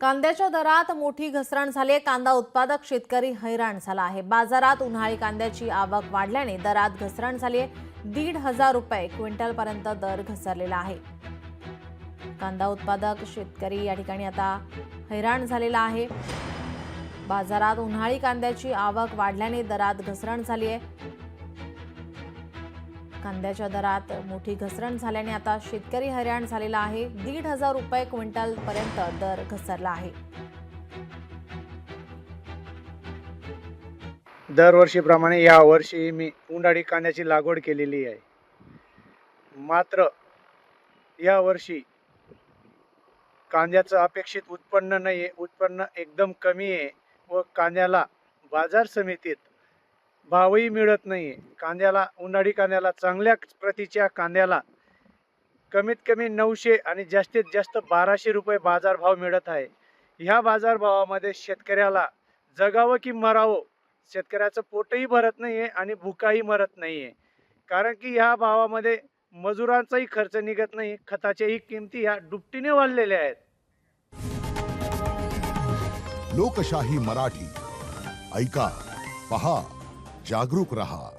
कांद्याच्या दरात मोठी घसरण झाली आहे। कांदा उत्पादक शेतकरी हैराण झाला आहे। बाजारात उन्हाळी कांद्याची आवक वाढल्याने दरात घसरण झाली आहे। 1,500 रुपये क्विंटल पर्यंत दर घसरलेला आहे। कांदा उत्पादक शेतकरी या ठिकाणी आता हैराण झालेला आहे। बाजारात उन्हाळी कांद्याची आवक वाढल्याने दरात घसरण झाली आहे। कांद्याच्या दरात मोठी घसरण झाल्याने आता शेतकरी हैराण झालेला आहे। 1,500 रुपये क्विंटल पर्यंत दर घसरला आहे। दरवर्षीप्रमाणे यावर्षी मी उन्हाळी कांद्याची लागवड केलेली आहे। मात्र यावर्षी कांद्याचं अपेक्षित उत्पन्न नाही आहे। उत्पन्न एकदम कमी आहे व कांद्याला बाजार समितीत भावही मिळत नाही। कांद्याला उन्हाळी कांद्याला चांगल्या प्रतीच्या कांद्याला कमीत कमी 900 आणि जास्तीत जास्त 1200 रुपये बाजारभाव मिळत आहे। ह्या बाजारभावामध्ये शेतकऱ्याला जगावं की मरावं, शेतकऱ्याचं पोटही भरत नाही आहे आणि भुकाही मरत नाही आहे। कारण की ह्या भावामध्ये मजुरांचाही खर्च निघत नाही, खताच्याही किमती ह्या दुपटीने वाढलेल्या आहेत। लोकशाही मराठी ऐका, पहा, जागरूक रहा।